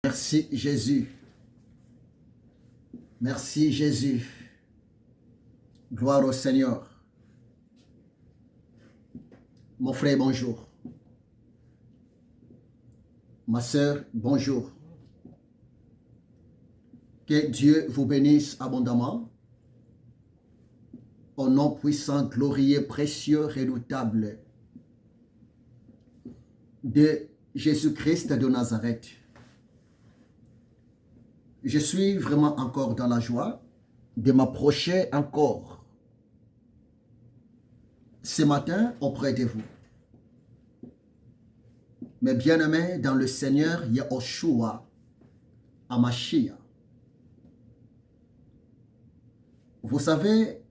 Merci Jésus. Merci Jésus. Gloire au Seigneur. Mon frère, bonjour. Ma sœur, bonjour. Que Dieu vous bénisse abondamment. Au nom puissant, glorieux, précieux, redoutable de Jésus-Christ de Nazareth. Je suis vraiment encore dans la joie de m'approcher encore ce matin auprès de vous. Mes bien-aimés dans le Seigneur Yahushua Hamashiach. Vous savez,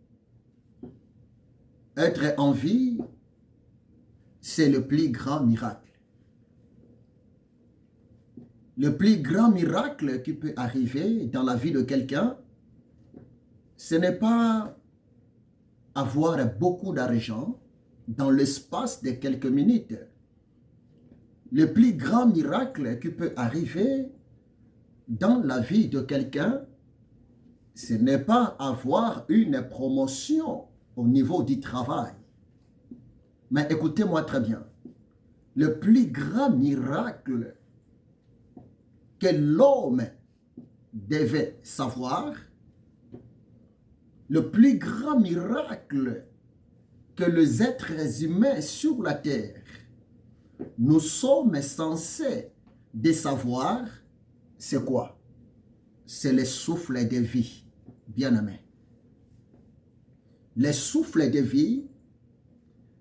être en vie, c'est le plus grand miracle. Le plus grand miracle qui peut arriver dans la vie de quelqu'un, ce n'est pas avoir beaucoup d'argent dans l'espace de quelques minutes. Le plus grand miracle qui peut arriver dans la vie de quelqu'un, ce n'est pas avoir une promotion au niveau du travail. Mais écoutez-moi très bien. Le plus grand miracle que l'homme devait savoir, le plus grand miracle que les êtres humains sur la terre, nous sommes censés de savoir, c'est quoi? C'est le souffle de vie, bien-aimé. Le souffle de vie,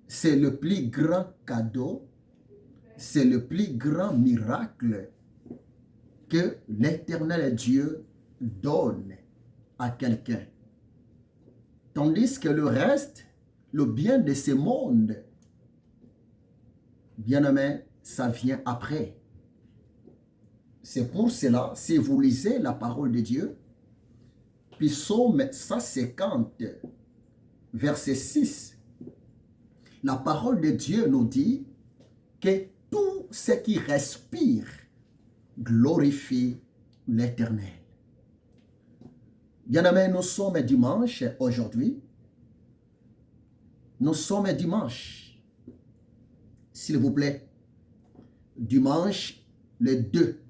c'est le plus grand cadeau, c'est le plus grand miracle que l'Éternel Dieu donne à quelqu'un. Tandis que le reste, le bien de ce monde, bien-aimé, ça vient après. C'est pour cela, si vous lisez la parole de Dieu, Psaume 150, verset 6, la parole de Dieu nous dit que tout ce qui respire glorifie l'Éternel. Bien-aimés, nous sommes dimanche aujourd'hui. Nous sommes dimanche. S'il vous plaît, dimanche le 2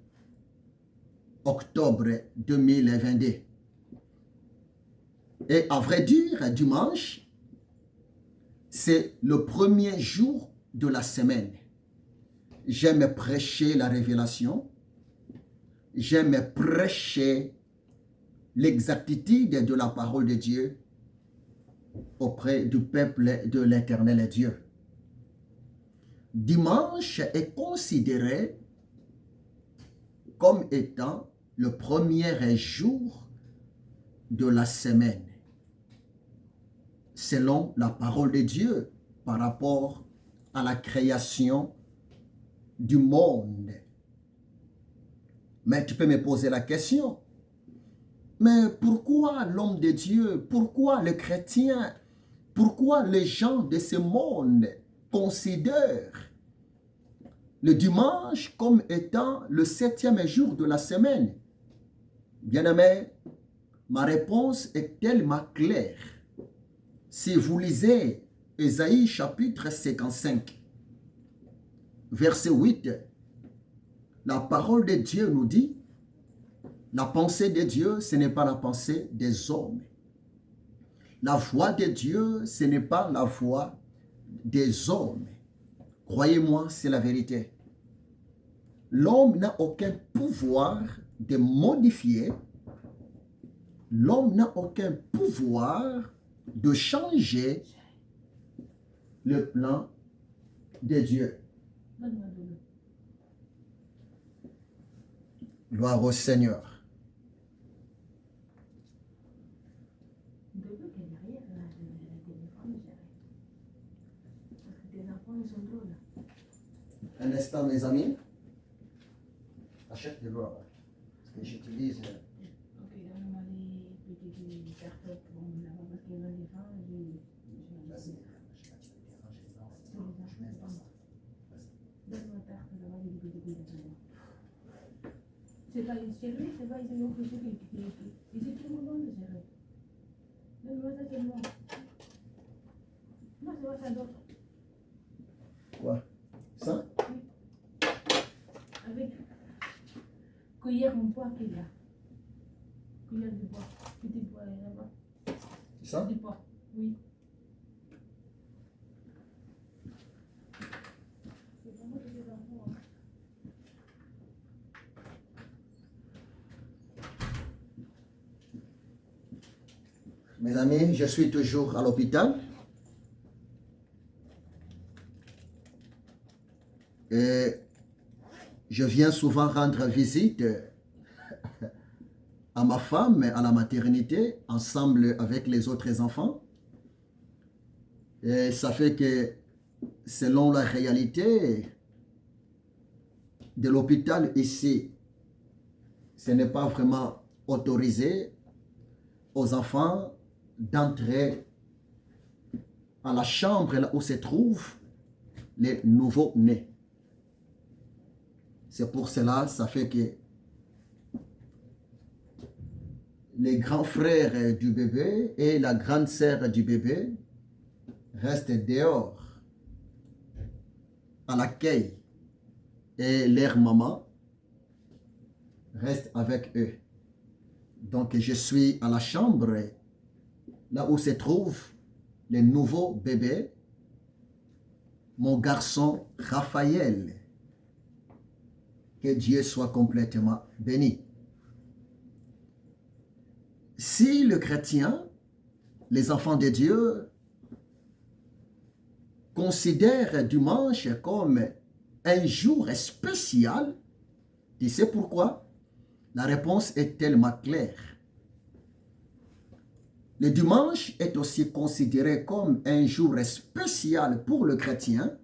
octobre 2022. Et à vrai dire, dimanche, c'est le premier jour de la semaine. J'aime prêcher la révélation. J'aime prêcher l'exactitude de la parole de Dieu auprès du peuple de l'Éternel Dieu. Dimanche est considéré comme étant le premier jour de la semaine, selon la parole de Dieu par rapport à la création du monde. Mais tu peux me poser la question, mais pourquoi l'homme de Dieu, pourquoi le chrétien, pourquoi les gens de ce monde considèrent le dimanche comme étant le 7e jour de la semaine? Bien-aimé, ma réponse est tellement claire. Si vous lisez Ésaïe chapitre 55, verset 8, la parole de Dieu nous dit, la pensée de Dieu, ce n'est pas la pensée des hommes. La voix de Dieu, ce n'est pas la voix des hommes. Croyez-moi, c'est la vérité. L'homme n'a aucun pouvoir de modifier. L'homme n'a aucun pouvoir de changer le plan de Dieu. Gloire au Seigneur. Un instant, mes amis. Achète de l'eau. Parce que j'utilise. C'est pas chez lui, c'est pas ici non plus. Ici, tout le monde est géré. Mais moi, c'est moi. Moi, c'est pas ça d'autre. Quoi? Ça? Oui. Avec cuillère en bois qu'il y a. Cuillère de bois. Petit bois là-bas. C'est ça? Petit bois, oui. C'est vraiment que des enfants. Mes amis, je suis toujours à l'hôpital. Et je viens souvent rendre visite à ma femme à la maternité, ensemble avec les autres enfants. Et ça fait que, selon la réalité de l'hôpital ici, ce n'est pas vraiment autorisé aux enfants d'entrer à la chambre là où se trouvent les nouveaux-nés. C'est pour cela, ça fait que les grands frères du bébé et la grande sœur du bébé restent dehors à l'accueil et leur maman reste avec eux. Donc je suis à la chambre là où se trouvent les nouveaux bébés, mon garçon Raphaël. Que Dieu soit complètement béni. Si le chrétien, les enfants de Dieu, considèrent dimanche comme un jour spécial, tu sais pourquoi? La réponse est tellement claire. Le dimanche est aussi considéré comme un jour spécial pour le chrétien.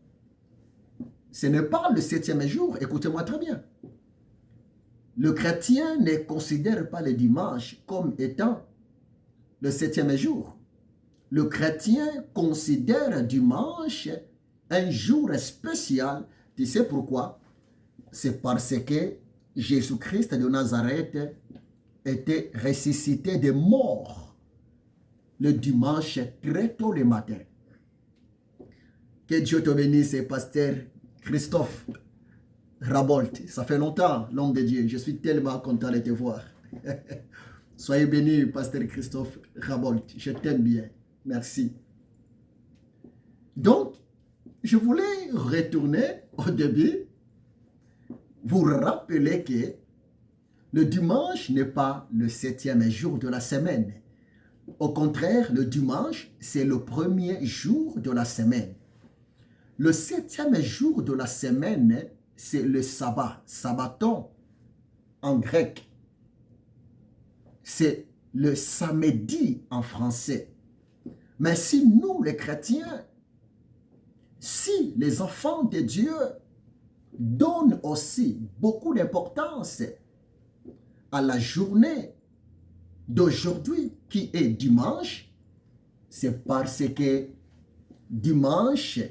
Ce n'est pas le 7e jour, écoutez-moi très bien. Le chrétien ne considère pas le dimanche comme étant le 7e jour. Le chrétien considère dimanche un jour spécial. Tu sais pourquoi? C'est parce que Jésus-Christ de Nazareth était ressuscité des morts le dimanche très tôt le matin. Que Dieu te bénisse, pasteur Christophe Rabolt. Ça fait longtemps, l'homme de Dieu. Je suis tellement content de te voir. Soyez béni, pasteur Christophe Rabolt. Je t'aime bien. Merci. Donc, je voulais retourner au début, vous rappeler que le dimanche n'est pas le 7e jour de la semaine. Au contraire, le dimanche, c'est le premier jour de la semaine. Le 7e jour de la semaine, c'est le sabbat, sabbaton en grec. C'est le samedi en français. Mais si nous, les chrétiens, si les enfants de Dieu donnent aussi beaucoup d'importance à la journée d'aujourd'hui qui est dimanche, c'est parce que dimanche,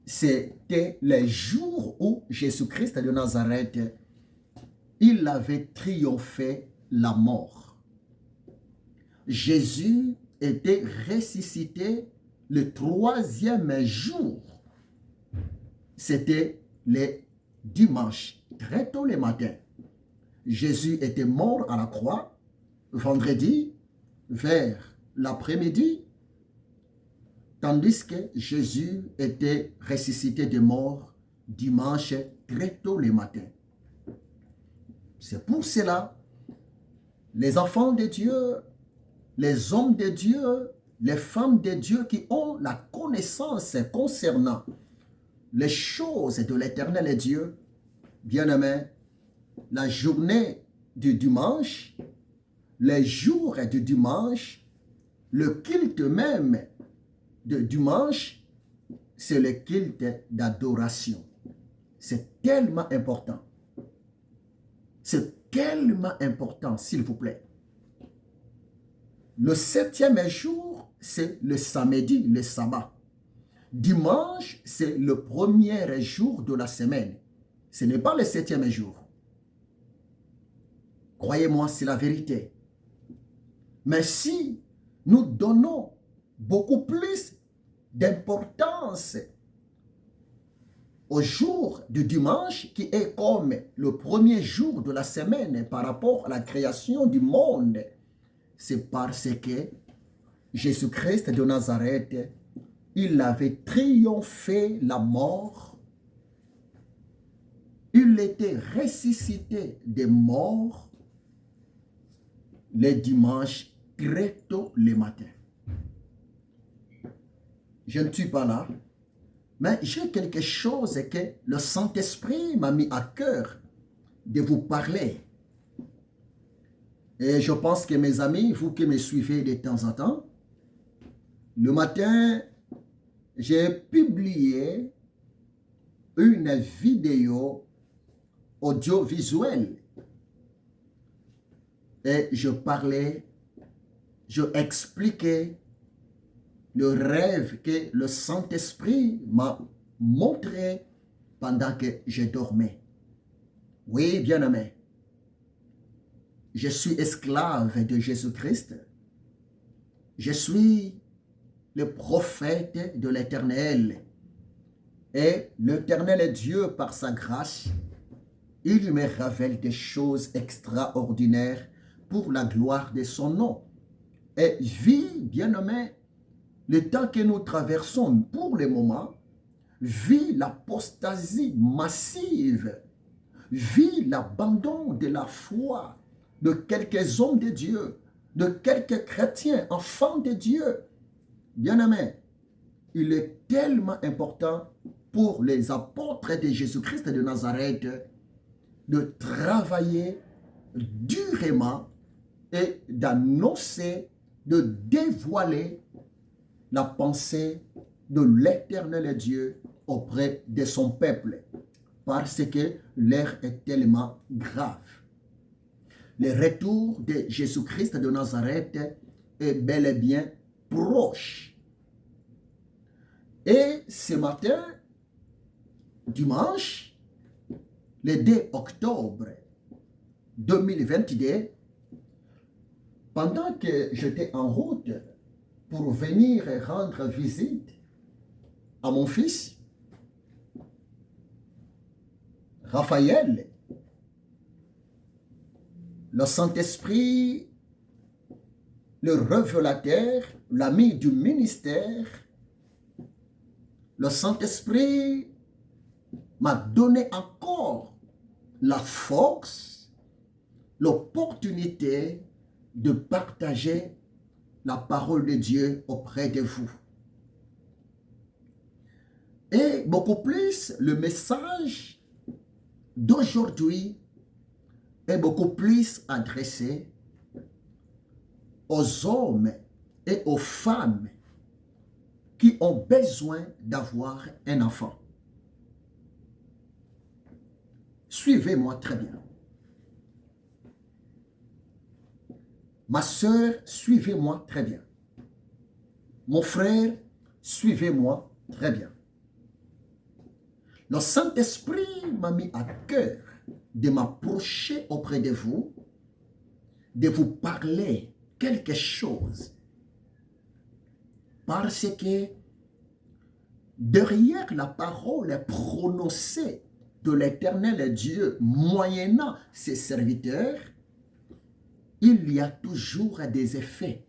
c'était le jour où Jésus-Christ de Nazareth, il avait triomphé la mort. Jésus était ressuscité le 3e jour. C'était le dimanche, très tôt le matin. Jésus était mort à la croix vendredi vers l'après-midi, tandis que Jésus était ressuscité de mort dimanche très tôt le matin. C'est pour cela, les enfants de Dieu, les hommes de Dieu, les femmes de Dieu qui ont la connaissance concernant les choses de l'éternel Dieu, bien-aimés, la journée du dimanche, les jours du dimanche, le culte même de dimanche, c'est le culte d'adoration. C'est tellement important. C'est tellement important, s'il vous plaît. Le 7e jour, c'est le samedi, le sabbat. Dimanche, c'est le premier jour de la semaine. Ce n'est pas le 7e jour. Croyez-moi, c'est la vérité. Mais si nous donnons beaucoup plus d'importance au jour du dimanche, qui est comme le premier jour de la semaine par rapport à la création du monde, c'est parce que Jésus-Christ de Nazareth, il avait triomphé la mort. Il était ressuscité des morts le dimanche très tôt le matin. Je ne suis pas là, mais j'ai quelque chose que le Saint-Esprit m'a mis à cœur de vous parler. Et je pense que mes amis, vous qui me suivez de temps en temps, le matin, j'ai publié une vidéo audiovisuelle et je parlais, je expliquais le rêve que le Saint-Esprit m'a montré pendant que je dormais. Oui, bien-aimé, je suis esclave de Jésus-Christ. Je suis le prophète de l'Éternel. Et l'Éternel Dieu, par sa grâce, il me révèle des choses extraordinaires pour la gloire de son nom. Et vie, bien-aimé, le temps que nous traversons pour le moment, vit l'apostasie massive, vit l'abandon de la foi de quelques hommes de Dieu, de quelques chrétiens, enfants de Dieu. Bien-aimé, il est tellement important pour les apôtres de Jésus-Christ de Nazareth de travailler durement et d'annoncer, de dévoiler la pensée de l'Éternel Dieu auprès de son peuple, parce que l'heure est tellement grave. Le retour de Jésus-Christ de Nazareth est bel et bien proche. Et ce matin, dimanche, le 2 octobre 2022, pendant que j'étais en route pour venir rendre visite à mon fils, Raphaël, le Saint-Esprit, le révélateur, l'ami du ministère, le Saint-Esprit m'a donné encore la force, l'opportunité de partager la parole de Dieu auprès de vous. Et beaucoup plus, le message d'aujourd'hui est beaucoup plus adressé aux hommes et aux femmes qui ont besoin d'avoir un enfant. Suivez-moi très bien. Ma sœur, suivez-moi très bien. Mon frère, suivez-moi très bien. Le Saint-Esprit m'a mis à cœur de m'approcher auprès de vous, de vous parler quelque chose. Parce que derrière la parole prononcée de l'Éternel Dieu, moyennant ses serviteurs, il y a toujours des effets.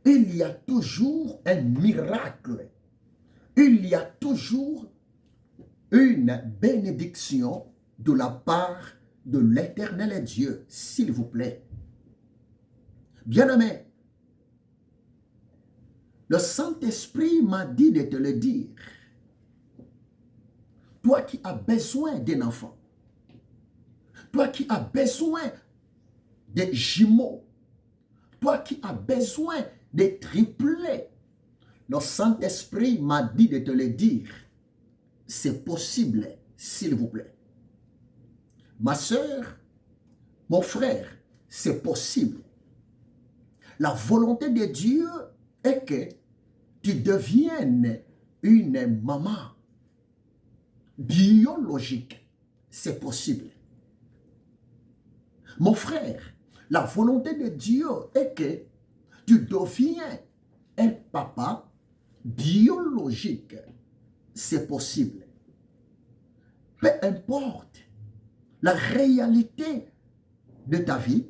Il y a toujours un miracle. Il y a toujours une bénédiction de la part de l'Éternel Dieu, s'il vous plaît. Bien-aimé, le Saint-Esprit m'a dit de te le dire. Toi qui as besoin d'un enfant, toi qui as besoin de jumeaux, toi qui as besoin de triplés, le Saint-Esprit m'a dit de te le dire. C'est possible, s'il vous plaît. Ma sœur, mon frère, c'est possible. La volonté de Dieu est que tu deviennes une maman biologique. C'est possible. Mon frère, la volonté de Dieu est que tu deviens un papa biologique. C'est possible. Peu importe la réalité de ta vie,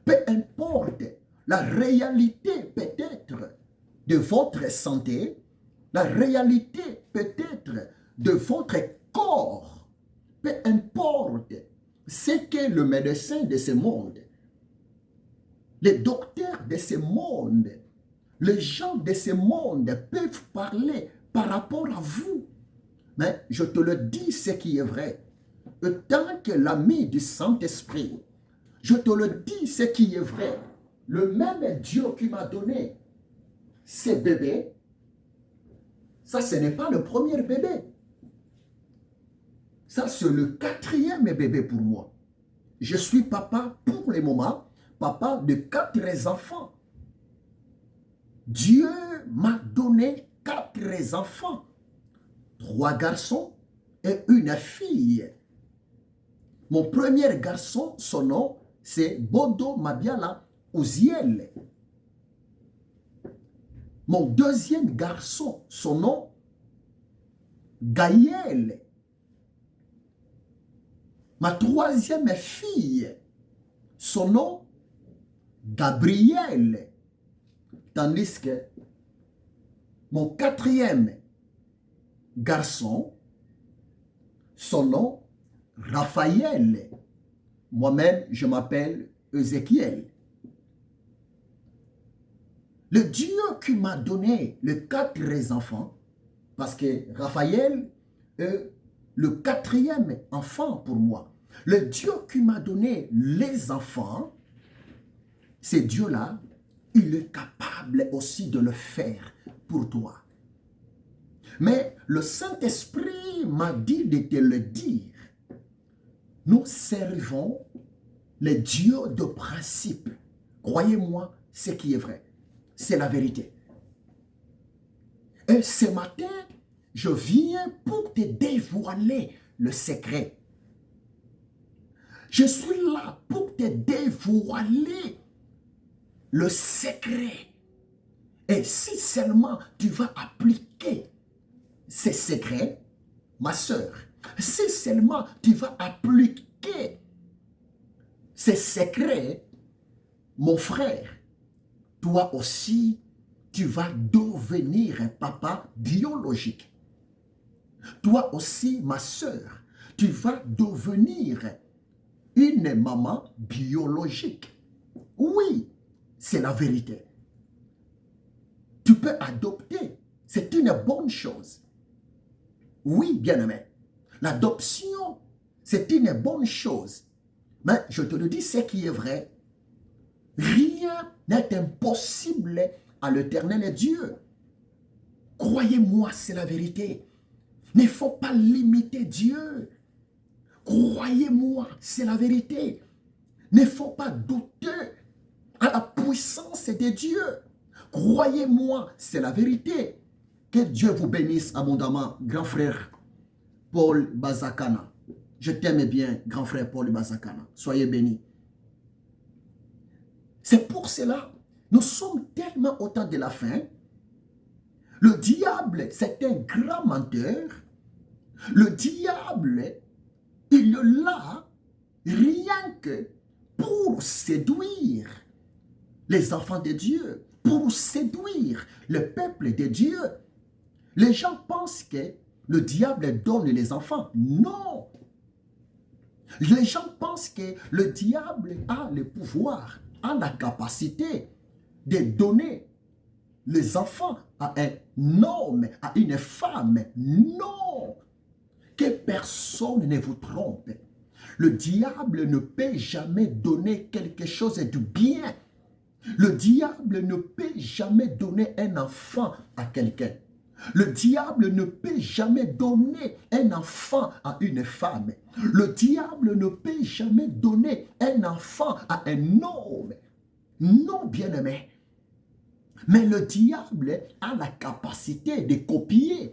peu importe la réalité peut-être de votre santé, la réalité peut-être de votre corps, peu importe ce que le médecin de ce monde, les docteurs de ce monde, les gens de ce monde peuvent parler par rapport à vous. Mais je te le dis ce qui est vrai. Tant que l'ami du Saint-Esprit, je te le dis ce qui est vrai. Le même Dieu qui m'a donné ces bébés, ça ce n'est pas le premier bébé. Ça c'est le 4e bébé pour moi. Je suis papa pour le moment, papa de 4 enfants. Dieu m'a donné 4 enfants. 3 garçons et une fille. Mon premier garçon, son nom, c'est Bodo Mabiala Ouziel. Mon deuxième garçon, son nom, Gaël. Ma 3e fille, son nom, Gabriel. Tandis que mon 4e garçon, son nom, Raphaël. Moi-même, je m'appelle Ézéchiel. Le Dieu qui m'a donné les 4 enfants, parce que Raphaël est le 4e enfant pour moi. Le Dieu qui m'a donné les enfants, ce Dieu-là, il est capable aussi de le faire pour toi. Mais le Saint-Esprit m'a dit de te le dire. Nous servons les dieux de principe. Croyez-moi, ce qui est vrai. C'est la vérité. Et ce matin, je viens pour te dévoiler le secret. Je suis là pour te dévoiler le secret. Et si seulement tu vas appliquer ces secrets, ma soeur, si seulement tu vas appliquer ces secrets, mon frère, toi aussi, tu vas devenir un papa biologique. Toi aussi, ma soeur, tu vas devenir une maman biologique. Oui, c'est la vérité. Tu peux adopter, c'est une bonne chose. Oui, bien-aimé, l'adoption, c'est une bonne chose. Mais je te le dis, ce qui est vrai, rien n'est impossible à l'Éternel Dieu. Croyez-moi, c'est la vérité. Il ne faut pas limiter Dieu. Croyez-moi, c'est la vérité. Il ne faut pas douter à la puissance de Dieu. Croyez-moi, c'est la vérité. Que Dieu vous bénisse abondamment, grand frère Paul Bazakana. Je t'aime bien, grand frère Paul Bazakana. Soyez bénis. C'est pour cela, nous sommes tellement au temps de la fin. Le diable, c'est un grand menteur. Le diable, il est là rien que pour séduire les enfants de Dieu, pour séduire le peuple de Dieu. Les gens pensent que le diable donne les enfants. Non. Les gens pensent que le diable a le pouvoir, a la capacité de donner les enfants à un homme, à une femme. Non. Que personne ne vous trompe. Le diable ne peut jamais donner quelque chose de bien. Le diable ne peut jamais donner un enfant à quelqu'un. Le diable ne peut jamais donner un enfant à une femme. Le diable ne peut jamais donner un enfant à un homme. Non, bien-aimé. Mais le diable a la capacité de copier.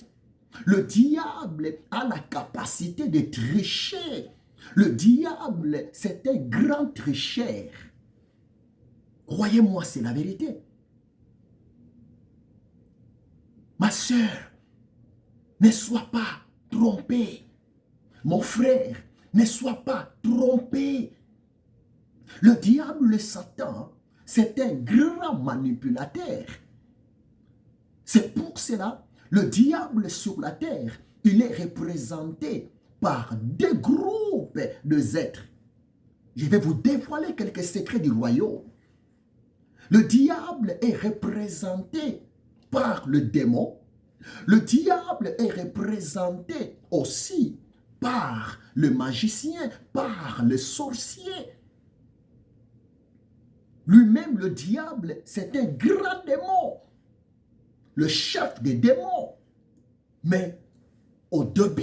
Le diable a la capacité de tricher. Le diable, c'est un grand tricheur. Croyez-moi, c'est la vérité. Ma sœur, ne sois pas trompé. Mon frère, ne sois pas trompé. Le diable, le Satan, c'est un grand manipulateur. C'est pour cela, le diable sur la terre, il est représenté par deux groupes d'êtres. Je vais vous dévoiler quelques secrets du royaume. Le diable est représenté par le démon. Le diable est représenté aussi par le magicien, par le sorcier. Lui-même, le diable, c'est un grand démon, le chef des démons. Mais au début,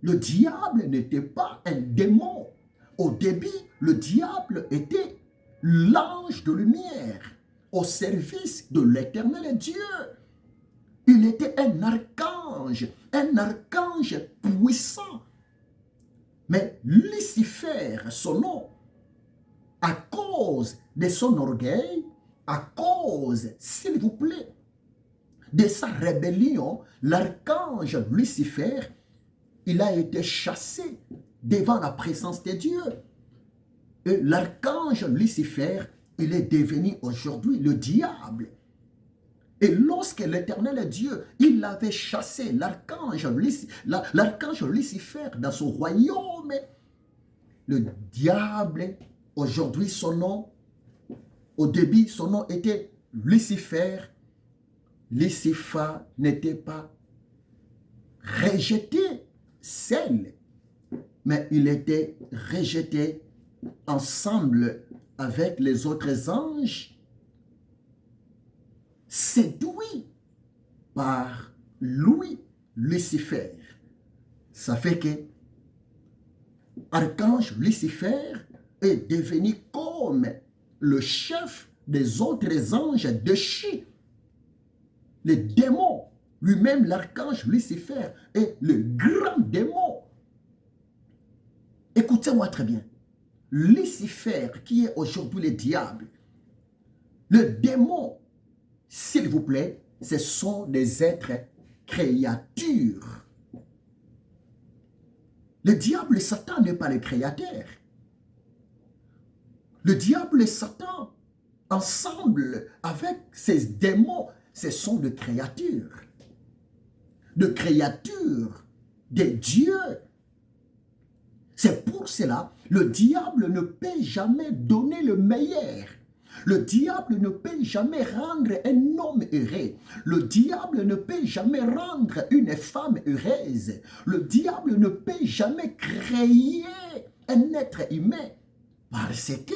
le diable n'était pas un démon. Au début, le diable était l'ange de lumière au service de l'éternel Dieu. Il était un archange puissant. Mais Lucifer, son nom, à cause de son orgueil, à cause, s'il vous plaît, de sa rébellion, l'archange Lucifer, il a été chassé devant la présence de Dieu. Et l'archange Lucifer, il est devenu aujourd'hui le diable. Et lorsque l'éternel Dieu, il avait chassé l'archange Lucifer dans son royaume, le diable, aujourd'hui son nom, au début son nom était Lucifer. Lucifer n'était pas rejeté seul, mais il était rejeté ensemble avec les autres anges, séduit par lui, Lucifer. Ça fait que archange Lucifer est devenu comme le chef des autres anges déchus. Le démon, lui-même l'archange Lucifer est le grand démon. Écoutez-moi très bien. Lucifer, qui est aujourd'hui le diable, le démon, s'il vous plaît, ce sont des êtres créatures. Le diable et Satan n'est pas le créateur. Le diable et Satan, ensemble avec ces démons, ce sont des créatures. De créatures de Dieu. C'est pour cela, le diable ne peut jamais donner le meilleur. Le diable ne peut jamais rendre un homme heureux. Le diable ne peut jamais rendre une femme heureuse. Le diable ne peut jamais créer un être humain. Parce que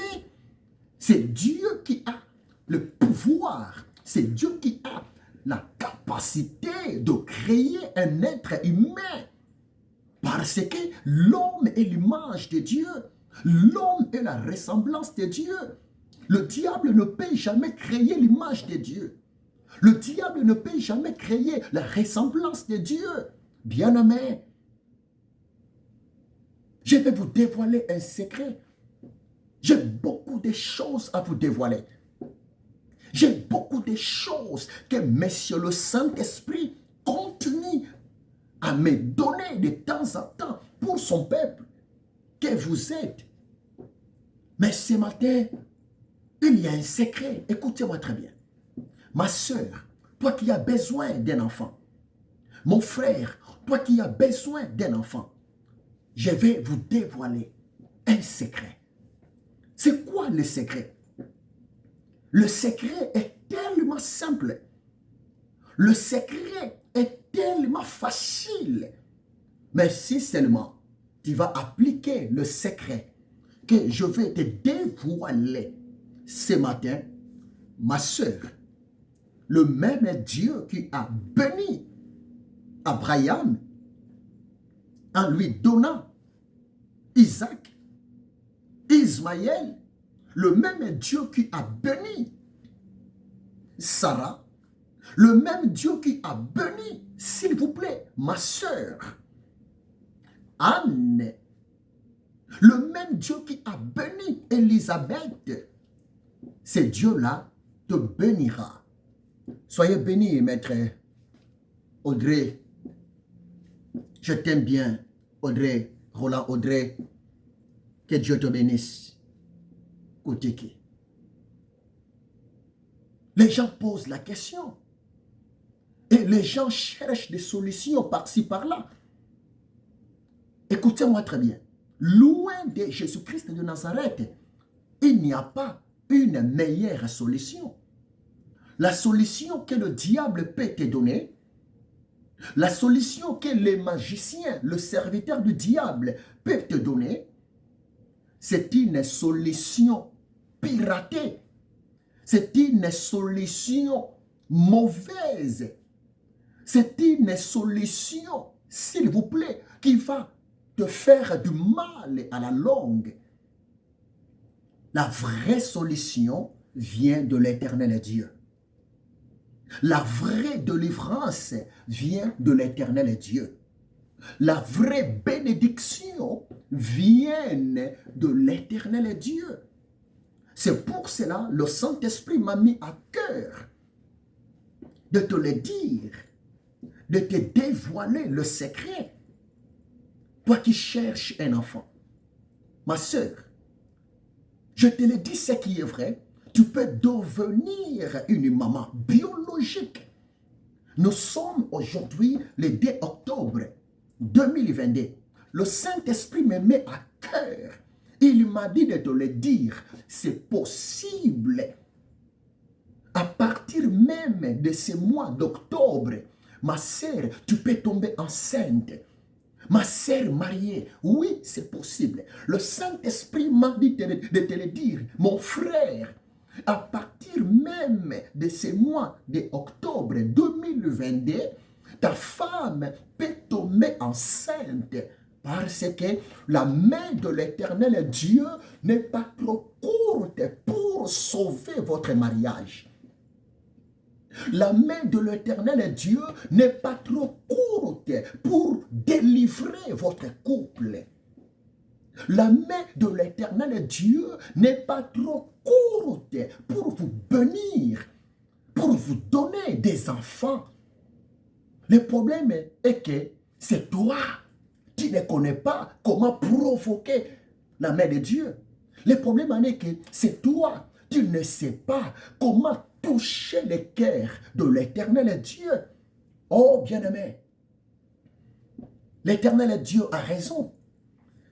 c'est Dieu qui a le pouvoir. C'est Dieu qui a la capacité de créer un être humain. Parce que l'homme est l'image de Dieu. L'homme est la ressemblance de Dieu. Le diable ne peut jamais créer l'image de Dieu. Le diable ne peut jamais créer la ressemblance de Dieu. Bien-aimé, je vais vous dévoiler un secret. J'ai beaucoup de choses à vous dévoiler. J'ai beaucoup de choses que Monsieur le Saint-Esprit continue à me donner de temps en temps pour son peuple que vous êtes. Mais ce matin, il y a un secret. Écoutez-moi très bien. Ma soeur, toi qui as besoin d'un enfant, mon frère, toi qui as besoin d'un enfant, je vais vous dévoiler un secret. C'est quoi le secret? Le secret est tellement simple. Le secret est tellement facile. Mais si seulement tu vas appliquer le secret que je vais te dévoiler ce matin, ma soeur, le même Dieu qui a béni Abraham en lui donnant Isaac, Ismaël, le même Dieu qui a béni Sarah, le même Dieu qui a béni, s'il vous plaît, ma soeur, Anne, Le même Dieu qui a béni Élisabeth, ce Dieu-là te bénira. Soyez bénis, maître Audrey. Je t'aime bien, Audrey, Roland Audrey. Que Dieu te bénisse. Kotiki. Les gens posent la question. Et les gens cherchent des solutions par-ci, par-là. Écoutez-moi très bien. Loin de Jésus-Christ de Nazareth, il n'y a pas une meilleure solution. La solution que le diable peut te donner, la solution que les magiciens, le serviteur du diable, peuvent te donner, c'est une solution piratée. C'est une solution mauvaise. C'est une solution, s'il vous plaît, qui va te faire du mal à la longue. La vraie solution vient de l'Éternel Dieu. La vraie délivrance vient de l'Éternel Dieu. La vraie bénédiction vient de l'Éternel Dieu. C'est pour cela que le Saint-Esprit m'a mis à cœur de te le dire, de te dévoiler le secret. Toi qui cherches un enfant, ma soeur, je te le dis ce qui est vrai, tu peux devenir une maman biologique. Nous sommes aujourd'hui le 2 octobre 2022. Le Saint-Esprit me met à cœur. Il m'a dit de te le dire. C'est possible. À partir même de ce mois d'octobre, ma sœur, tu peux tomber enceinte. Ma sœur mariée, oui, c'est possible. Le Saint-Esprit m'a dit de te le dire. Mon frère, à partir même de ce mois d'octobre 2022, ta femme peut tomber enceinte parce que la main de l'Éternel Dieu n'est pas trop courte pour sauver votre mariage. La main de l'Éternel Dieu n'est pas trop courte pour délivrer votre couple. La main de l'Éternel Dieu n'est pas trop courte pour vous bénir, pour vous donner des enfants. Le problème est que c'est toi qui ne connais pas comment provoquer la main de Dieu. Le problème est que c'est toi qui ne sais pas comment toucher le cœur de l'Éternel Dieu. Oh bien-aimé, l'Éternel Dieu a raison.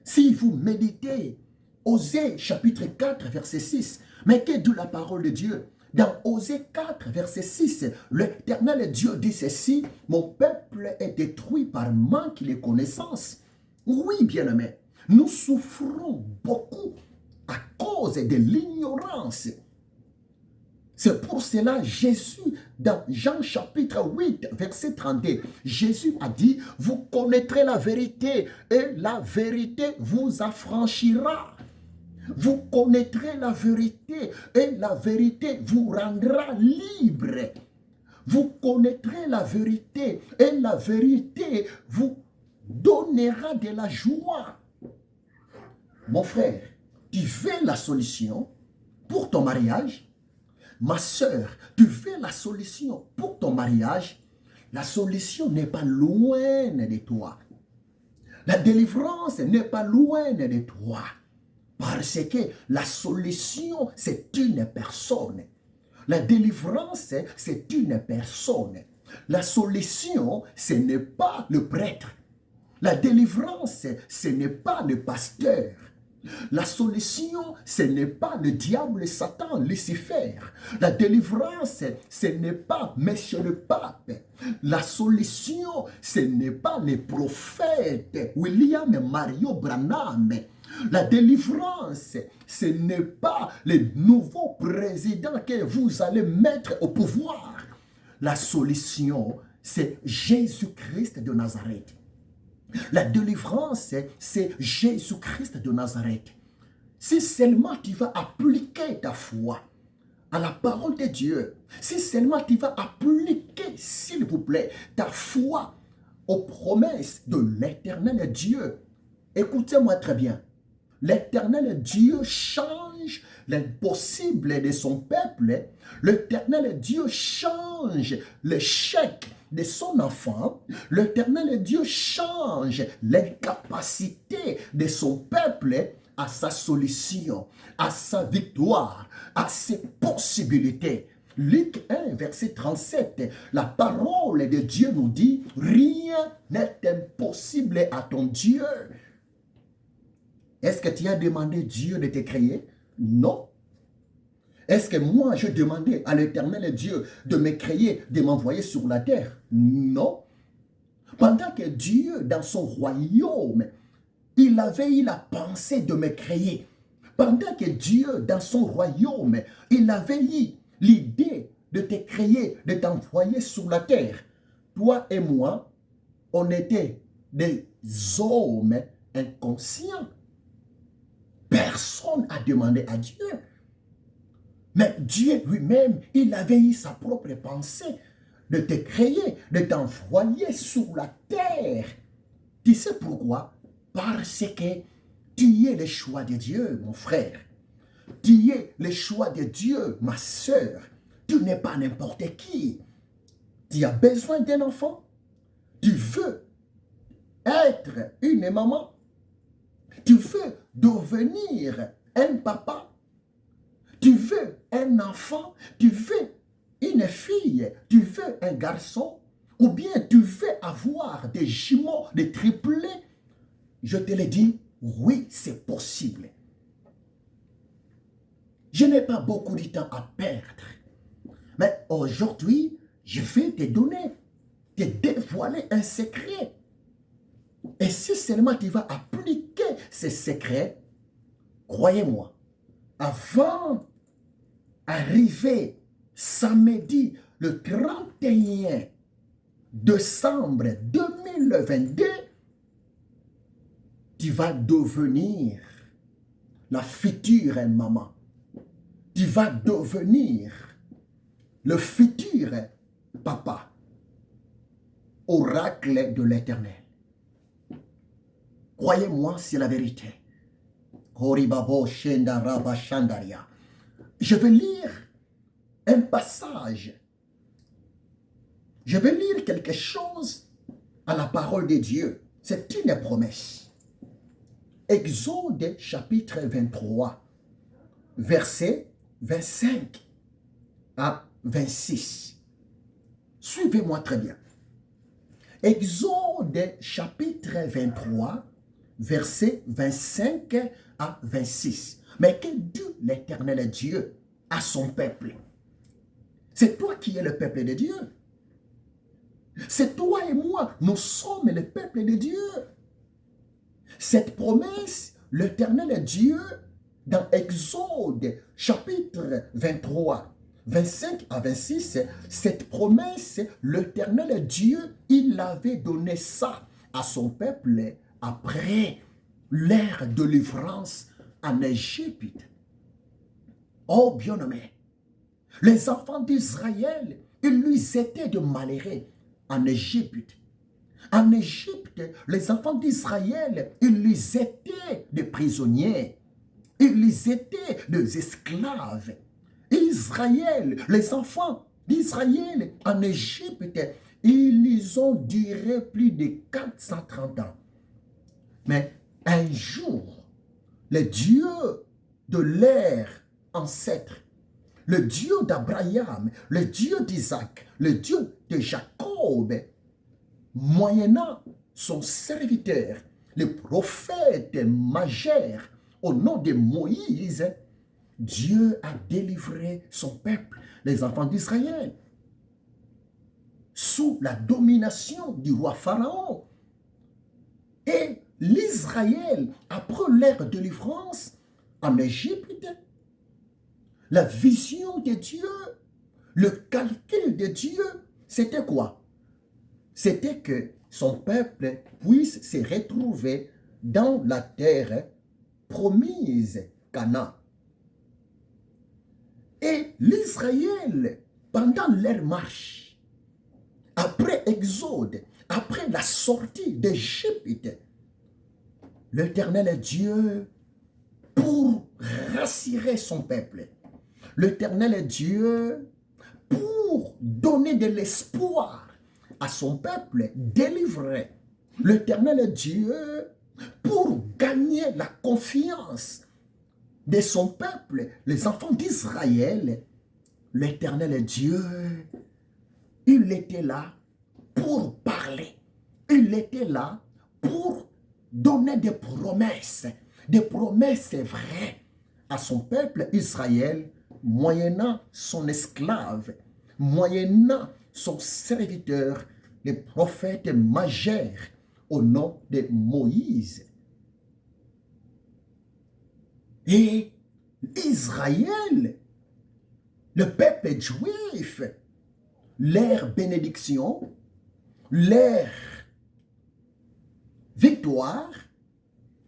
Si vous méditez Osée chapitre 4 verset 6, mais que dit la parole de Dieu? Dans Osée 4 verset 6, l'Éternel Dieu dit ceci: mon peuple est détruit par manque de connaissance. Oui, bien-aimé, nous souffrons beaucoup à cause de l'ignorance. C'est pour cela Jésus, dans Jean chapitre 8, verset 32, Jésus a dit, vous connaîtrez la vérité et la vérité vous affranchira. Vous connaîtrez la vérité et la vérité vous rendra libre. Vous connaîtrez la vérité et la vérité vous donnera de la joie. Mon frère, tu veux la solution pour ton mariage? Ma soeur, tu veux la solution pour ton mariage? La solution n'est pas loin de toi. La délivrance n'est pas loin de toi. Parce que la solution, c'est une personne. La délivrance, c'est une personne. La solution, ce n'est pas le prêtre. La délivrance, ce n'est pas le pasteur. La solution, ce n'est pas le diable, Satan, Lucifer. La délivrance, ce n'est pas Monsieur le Pape. La solution, ce n'est pas les prophètes William et Mario Branham. La délivrance, ce n'est pas le nouveau président que vous allez mettre au pouvoir. La solution, c'est Jésus-Christ de Nazareth. La délivrance, c'est Jésus-Christ de Nazareth. Si seulement tu vas appliquer ta foi à la parole de Dieu, si seulement tu vas appliquer, s'il vous plaît, ta foi aux promesses de l'Éternel Dieu, écoutez-moi très bien. l'Éternel Dieu change l'impossible de son peuple. L'Éternel Dieu change l'échec de son enfant. L'Éternel Dieu change l'incapacité de son peuple à sa solution, à sa victoire, à ses possibilités. Luc 1, verset 37, la parole de Dieu nous dit, rien n'est impossible à ton Dieu. Est-ce que tu as demandé Dieu de te créer? Non. Est-ce que moi, je demandais à l'Éternel Dieu de me créer, de m'envoyer sur la terre? Non. Pendant que Dieu, dans son royaume, il avait eu la pensée de me créer. Pendant que Dieu, dans son royaume, il avait eu l'idée de te créer, de t'envoyer sur la terre. Toi et moi, on était des hommes inconscients. Personne n'a demandé à Dieu. Mais Dieu lui-même, il avait eu sa propre pensée de te créer, de t'envoyer sur la terre. Tu sais pourquoi? Parce que tu es le choix de Dieu, mon frère. Tu es le choix de Dieu, ma sœur. Tu n'es pas n'importe qui. Tu as besoin d'un enfant. Tu veux être une maman. Tu veux devenir un papa. Tu veux un enfant. Tu veux une fille. Tu veux un garçon. Ou bien tu veux avoir des jumeaux, des triplés. Je te le dis, oui, c'est possible. Je n'ai pas beaucoup de temps à perdre. Mais aujourd'hui, je vais te donner, te dévoiler un secret. Et si seulement tu vas appliquer ce secret, croyez-moi, avant d'arriver samedi le 31 décembre 2022, tu vas devenir la future maman. Tu vas devenir le futur papa. Oracle de l'Éternel. Croyez-moi, c'est la vérité. Je vais lire un passage. Je vais lire quelque chose à la parole de Dieu. C'est une promesse. Exode chapitre 23, verset 25 à 26. Suivez-moi très bien. Exode chapitre 23, verset 25 à 26. Mais que dit l'Éternel Dieu à son peuple? C'est toi qui es le peuple de Dieu. C'est toi et moi, nous sommes le peuple de Dieu. Cette promesse, l'Éternel Dieu, dans Exode chapitre 23, 25 à 26, cette promesse, l'Éternel Dieu, il avait donné ça à son peuple après l'ère de délivrance en Égypte. Oh bien-aimé, les enfants d'Israël, ils lui étaient de malheureux en Égypte. En Égypte, les enfants d'Israël, ils lui étaient des prisonniers. Ils étaient des esclaves. Israël, les enfants d'Israël en Égypte, ils ont duré plus de 430 ans. Mais un jour, le Dieu de leur ancêtre, le Dieu d'Abraham, le Dieu d'Isaac, le Dieu de Jacob, moyennant son serviteur, le prophète majeur, au nom de Moïse, Dieu a délivré son peuple, les enfants d'Israël, sous la domination du roi Pharaon. Et l'Israël, après leur délivrance en Égypte, la vision de Dieu, le calcul de Dieu, c'était quoi? C'était que son peuple puisse se retrouver dans la terre promise, Canaan. Et l'Israël, pendant leur marche, après Exode, après la sortie d'Égypte, l'Éternel Dieu pour rassurer son peuple. L'Éternel est Dieu pour donner de l'espoir à son peuple délivré. L'Éternel est Dieu pour gagner la confiance de son peuple, les enfants d'Israël. L'Éternel est Dieu. Il était là pour parler. Il était là pour donner des promesses vraies à son peuple Israël, moyennant son esclave, moyennant son serviteur, le prophète majeur au nom de Moïse. Et Israël, le peuple juif, leur bénédiction, leur victoire,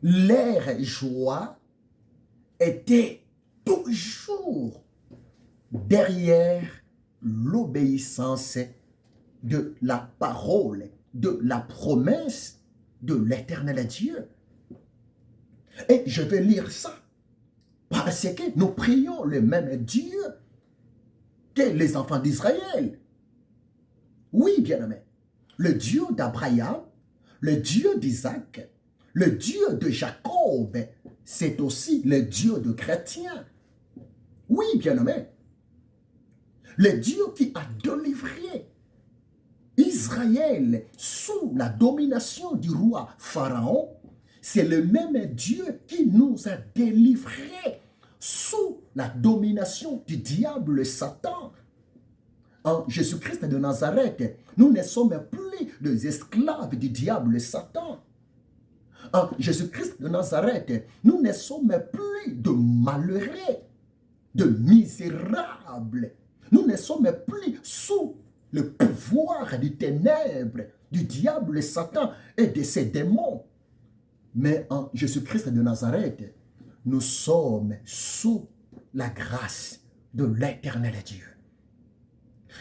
leur joie était toujours derrière l'obéissance de la parole, de la promesse de l'Éternel Dieu. Et je vais lire ça parce que nous prions le même Dieu que les enfants d'Israël. Oui, bien-aimé, le Dieu d'Abraham, le Dieu d'Isaac, le Dieu de Jacob, c'est aussi le Dieu de chrétiens. Oui, bien-aimé, le Dieu qui a délivré Israël sous la domination du roi Pharaon, c'est le même Dieu qui nous a délivrés sous la domination du diable Satan. En Jésus-Christ de Nazareth, nous ne sommes plus des esclaves du diable Satan. En Jésus-Christ de Nazareth, nous ne sommes plus de malheureux, de misérables. Nous ne sommes plus sous le pouvoir du ténèbre, du diable Satan et de ses démons. Mais en Jésus-Christ de Nazareth, nous sommes sous la grâce de l'Éternel Dieu.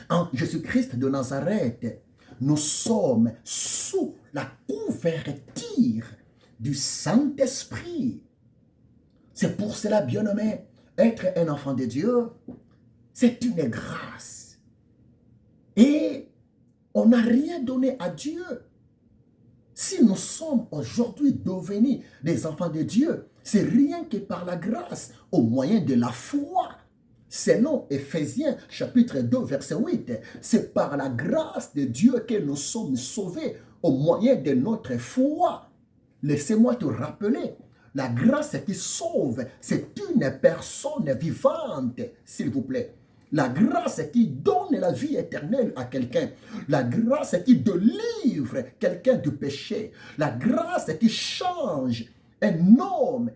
En Jésus-Christ de Nazareth, nous sommes sous la couverture du Saint-Esprit. C'est pour cela, bien-aimé, être un enfant de Dieu, c'est une grâce. Et on n'a rien donné à Dieu. Si nous sommes aujourd'hui devenus des enfants de Dieu, c'est rien que par la grâce, au moyen de la foi. Selon Éphésiens chapitre 2 verset 8, c'est par la grâce de Dieu que nous sommes sauvés au moyen de notre foi. Laissez-moi te rappeler, la grâce qui sauve, c'est une personne vivante, s'il vous plaît. La grâce qui donne la vie éternelle à quelqu'un. La grâce qui délivre quelqu'un du péché. La grâce qui change un homme.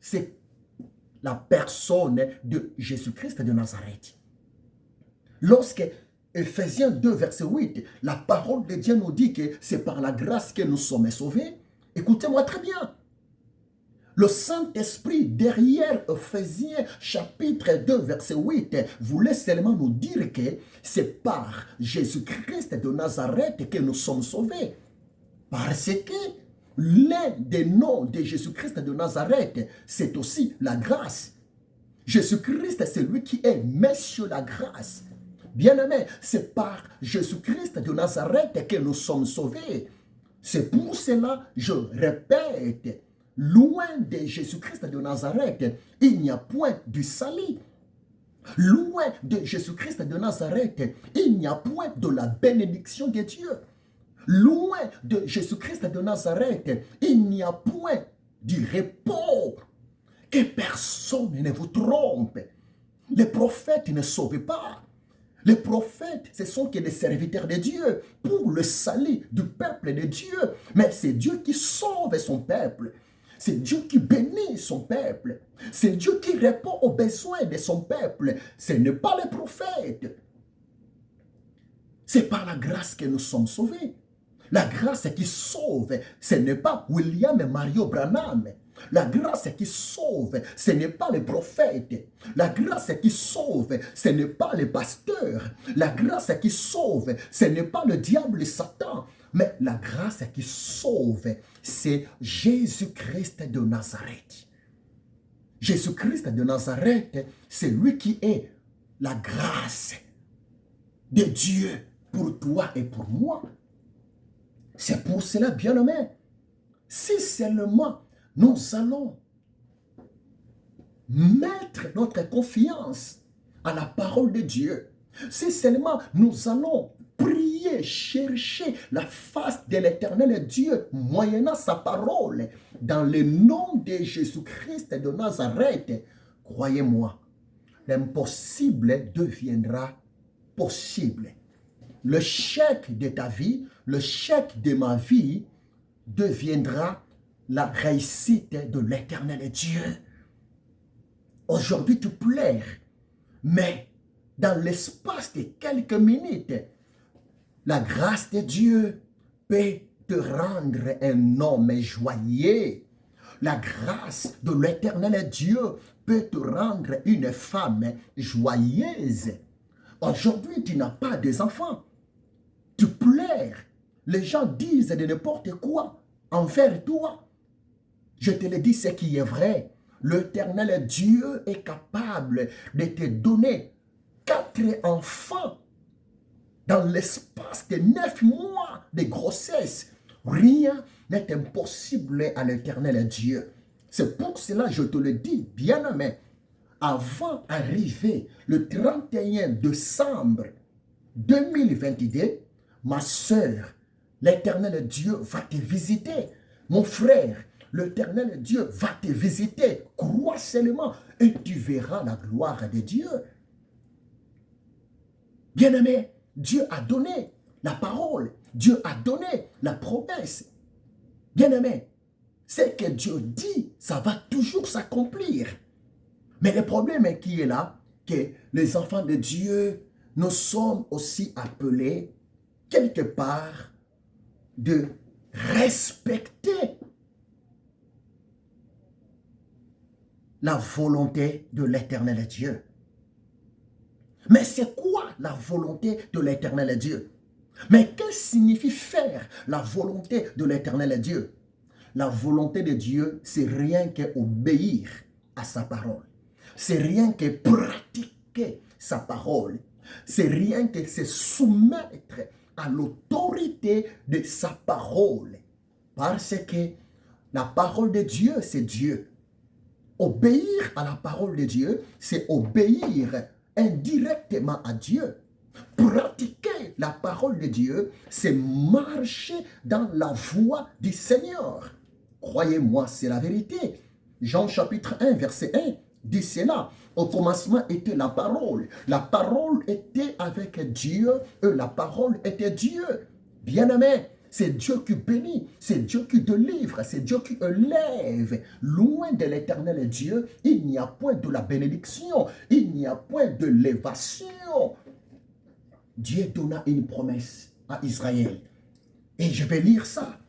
C'est la personne de Jésus-Christ de Nazareth. Lorsque Éphésiens 2, verset 8, la parole de Dieu nous dit que c'est par la grâce que nous sommes sauvés. Écoutez-moi très bien. Le Saint-Esprit, derrière Éphésiens chapitre 2, verset 8, voulait seulement nous dire que c'est par Jésus-Christ de Nazareth que nous sommes sauvés. Parce que l'un des noms de Jésus-Christ de Nazareth, c'est aussi la grâce. Jésus-Christ, c'est lui qui est Monsieur la grâce. Bien-aimé, c'est par Jésus-Christ de Nazareth que nous sommes sauvés. C'est pour cela, je répète, loin de Jésus-Christ de Nazareth, il n'y a point du salut. Loin de Jésus-Christ de Nazareth, il n'y a point de la bénédiction de Dieu. Loin de Jésus-Christ de Nazareth, il n'y a point du repos. Que personne ne vous trompe. Les prophètes ne sauvent pas. Les prophètes, ce sont que des serviteurs de Dieu pour le salut du peuple de Dieu. Mais c'est Dieu qui sauve son peuple. C'est Dieu qui bénit son peuple. C'est Dieu qui répond aux besoins de son peuple. Ce n'est pas les prophètes. C'est par la grâce que nous sommes sauvés. La grâce qui sauve, ce n'est pas William et Mario Branham. La grâce qui sauve, ce n'est pas les prophètes. La grâce qui sauve, ce n'est pas les pasteurs. La grâce qui sauve, ce n'est pas le diable Satan. Mais la grâce qui sauve, c'est Jésus-Christ de Nazareth. Jésus-Christ de Nazareth, c'est lui qui est la grâce de Dieu pour toi et pour moi. C'est pour cela, bien-aimé, si seulement nous allons mettre notre confiance à la parole de Dieu, si seulement nous allons prier, chercher la face de l'éternel Dieu, moyennant sa parole, dans le nom de Jésus-Christ de Nazareth, croyez-moi, l'impossible deviendra possible. Le chèque de ta vie, le chèque de ma vie deviendra la réussite de l'éternel Dieu. Aujourd'hui, tu pleures, mais dans l'espace de quelques minutes, la grâce de Dieu peut te rendre un homme joyeux. La grâce de l'éternel Dieu peut te rendre une femme joyeuse. Aujourd'hui, tu n'as pas d'enfants. Tu pleures. Les gens disent de n'importe quoi envers toi. Je te le dis, ce qui est vrai. L'éternel Dieu est capable de te donner 4 enfants dans l'espace de 9 mois de grossesse. Rien n'est impossible à l'éternel Dieu. C'est pour cela que je te le dis, bien-aimé, avant d'arriver le 31 décembre 2022, ma soeur, l'éternel Dieu va te visiter. Mon frère, l'éternel Dieu va te visiter. Crois seulement et tu verras la gloire de Dieu. Bien-aimé, Dieu a donné la parole. Dieu a donné la promesse. Bien-aimé, ce que Dieu dit, ça va toujours s'accomplir. Mais le problème est qui est là, que les enfants de Dieu, nous sommes aussi appelés quelque part de respecter la volonté de l'éternel Dieu. Mais c'est quoi la volonté de l'éternel Dieu? Mais que signifie faire la volonté de l'éternel Dieu? La volonté de Dieu, c'est rien qu'obéir à sa parole. C'est rien que pratiquer sa parole. C'est rien que se soumettre à l'autorité de sa parole. Parce que la parole de Dieu, c'est Dieu. Obéir à la parole de Dieu, c'est obéir indirectement à Dieu. Pratiquer la parole de Dieu, c'est marcher dans la voie du Seigneur. Croyez-moi, c'est la vérité. Jean chapitre 1, verset 1 dit cela. Au commencement était la parole. La parole était avec Dieu et la parole était Dieu. Bien-aimé, c'est Dieu qui bénit, c'est Dieu qui délivre, c'est Dieu qui élève. Loin de l'éternel Dieu, il n'y a point de la bénédiction, il n'y a point de l'élévation. Dieu donna une promesse à Israël. Et je vais lire ça.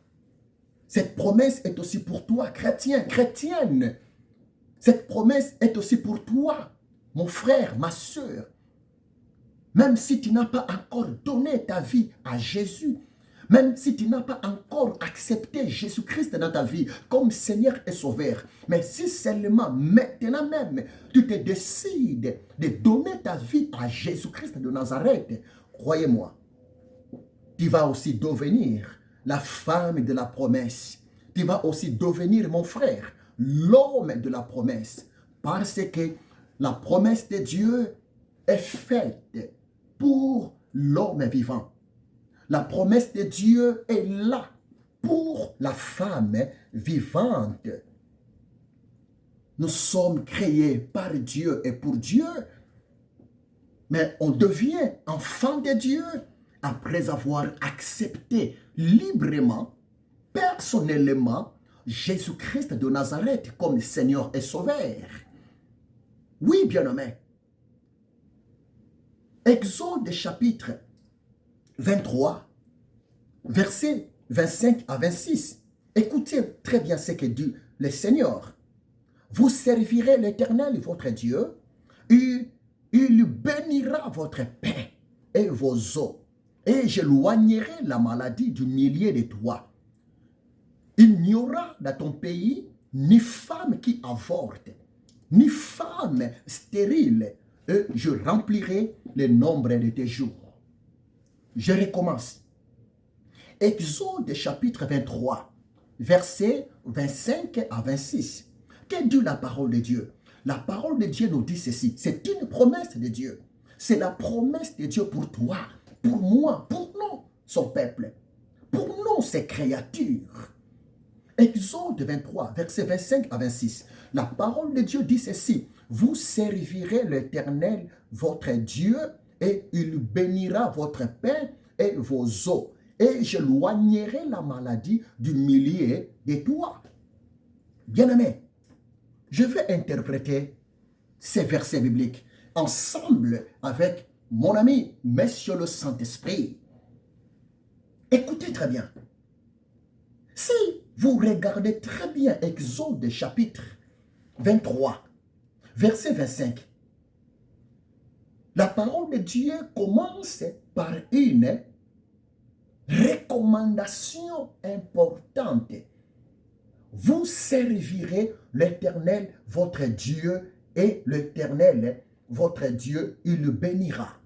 Cette promesse est aussi pour toi, chrétien, chrétienne. Cette promesse est aussi pour toi, mon frère, ma soeur. Même si tu n'as pas encore donné ta vie à Jésus, même si tu n'as pas encore accepté Jésus-Christ dans ta vie comme Seigneur et Sauveur, mais si seulement maintenant même, tu te décides de donner ta vie à Jésus-Christ de Nazareth, croyez-moi, tu vas aussi devenir la femme de la promesse. Tu vas aussi devenir, mon frère, l'homme de la promesse. Parce que la promesse de Dieu est faite pour l'homme vivant. La promesse de Dieu est là pour la femme vivante. Nous sommes créés par Dieu et pour Dieu. Mais on devient enfant de Dieu après avoir accepté librement, personnellement, Jésus-Christ de Nazareth comme Seigneur et Sauveur. Oui, bien-aimé. Exode chapitre 23, versets 25 à 26. Écoutez très bien ce que dit le Seigneur. Vous servirez l'Éternel, votre Dieu, et il bénira votre pain et vos eaux, et j'éloignerai la maladie du milieu de toi. Il n'y aura dans ton pays ni femme qui avorte, ni femme stérile, et je remplirai le nombre de tes jours. Je recommence. Exode chapitre 23, versets 25 à 26. Que dit la parole de Dieu? La parole de Dieu nous dit ceci. C'est une promesse de Dieu. C'est la promesse de Dieu pour toi, pour moi, pour nous, son peuple, pour nous, ses créatures. Exode 23, versets 25 à 26. La parole de Dieu dit ceci. Vous servirez l'Éternel, votre Dieu, et il bénira votre pain et vos eaux. Et j'éloignerai la maladie du milieu de toi. Bien-aimé, je vais interpréter ces versets bibliques ensemble avec mon ami, Monsieur le Saint-Esprit. Écoutez très bien. Si vous regardez très bien Exode chapitre 23, verset 25, la parole de Dieu commence par une recommandation importante. Vous servirez l'Éternel, votre Dieu, et l'Éternel, votre Dieu, il le bénira.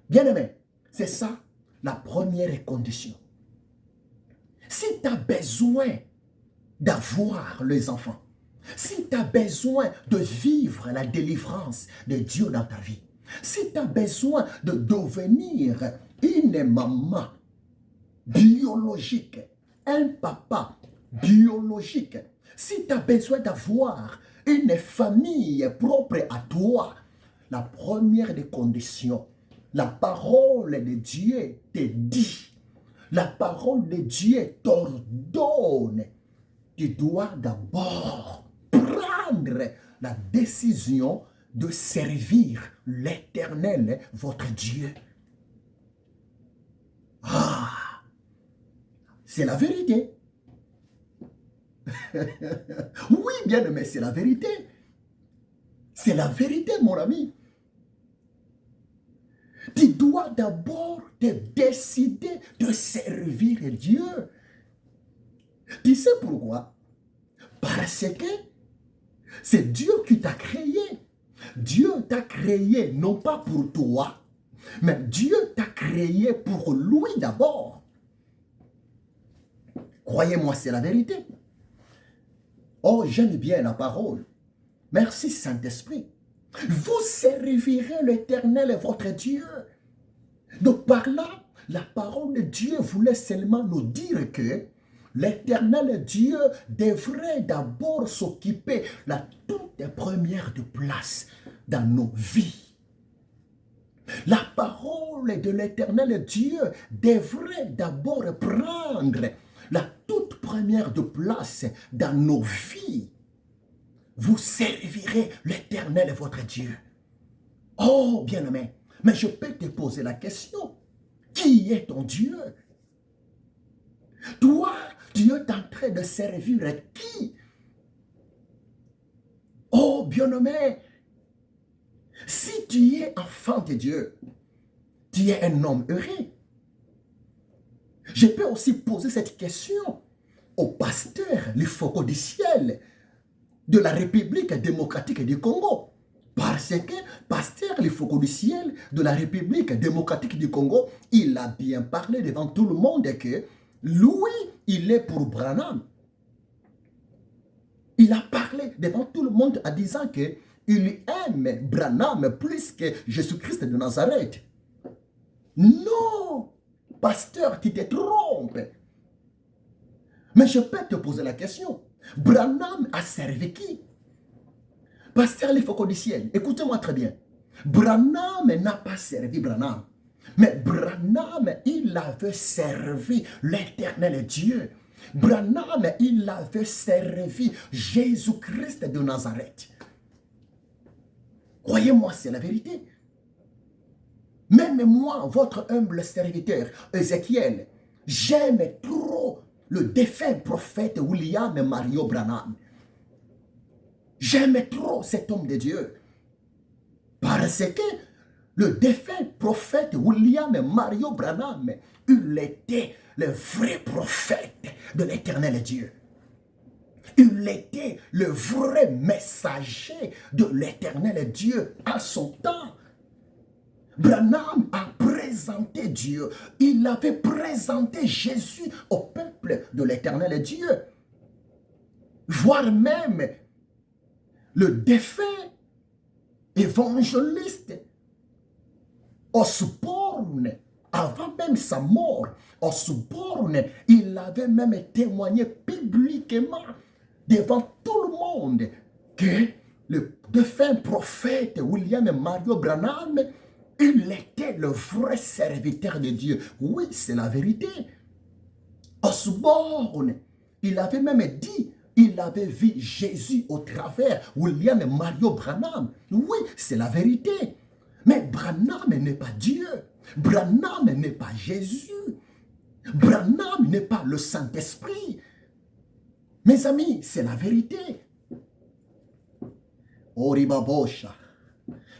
Bien-aimé, c'est ça la première condition. Si tu as besoin d'avoir les enfants, si tu as besoin de vivre la délivrance de Dieu dans ta vie, si tu as besoin de devenir une maman biologique, un papa biologique, si tu as besoin d'avoir une famille propre à toi, la première des conditions, la parole de Dieu te dit, la parole de Dieu t'ordonne, tu dois d'abord prendre la décision de servir l'Éternel, votre Dieu. Ah, c'est la vérité. Oui, bien-aimé, c'est la vérité. C'est la vérité, mon ami. Tu dois d'abord te décider de servir Dieu. Tu sais pourquoi? Parce que c'est Dieu qui t'a créé. Dieu t'a créé non pas pour toi, mais Dieu t'a créé pour lui d'abord. Croyez-moi, c'est la vérité. Oh, j'aime bien la parole. Merci Saint-Esprit. Vous servirez l'Éternel, votre Dieu. Donc par là, la parole de Dieu voulait seulement nous dire que l'Éternel Dieu devrait d'abord s'occuper la toute première de place dans nos vies. La parole de l'Éternel Dieu devrait d'abord prendre la toute première de place dans nos vies. Vous servirez l'Éternel, votre Dieu. Oh, bien-aimé, mais je peux te poser la question. Qui est ton Dieu? Toi, tu es en train de servir qui? Oh, bien-aimé, si tu es enfant de Dieu, tu es un homme heureux. Je peux aussi poser cette question au pasteur, les faucons du ciel, de la République démocratique du Congo. Parce que pasteur les faucons du ciel de la République démocratique du Congo, il a bien parlé devant tout le monde que lui, il est pour Branham. Il a parlé devant tout le monde en disant que il aime Branham plus que Jésus-Christ de Nazareth. Non, pasteur, tu te trompes. Mais je peux te poser la question. Branham a servi qui? Pasteur les faucons du ciel, écoutez-moi très bien. Branham n'a pas servi Branham. Mais Branham, il avait servi l'Éternel Dieu. Branham, il avait servi Jésus-Christ de Nazareth. Croyez-moi, c'est la vérité. Même moi, votre humble serviteur, Ézéchiel, j'aime trop le défunt prophète William Mario Branham. J'aime trop cet homme de Dieu. Parce que le défunt prophète William Mario Branham, il était le vrai prophète de l'Éternel Dieu. Il était le vrai messager de l'Éternel Dieu à son temps. Branham a présenté Dieu. Il avait présenté Jésus au peuple de l'Éternel Dieu. Voire même le défunt évangéliste Osborne, avant même sa mort, Osborne, il avait même témoigné publiquement devant tout le monde que le défunt prophète William Mario Branham, il était le vrai serviteur de Dieu. Oui, c'est la vérité. Osborne, il avait même dit, il avait vu Jésus au travers William Mario Branham. Oui, c'est la vérité. Mais Branham n'est pas Dieu. Branham n'est pas Jésus. Branham n'est pas le Saint-Esprit. Mes amis, c'est la vérité. Oribabosha.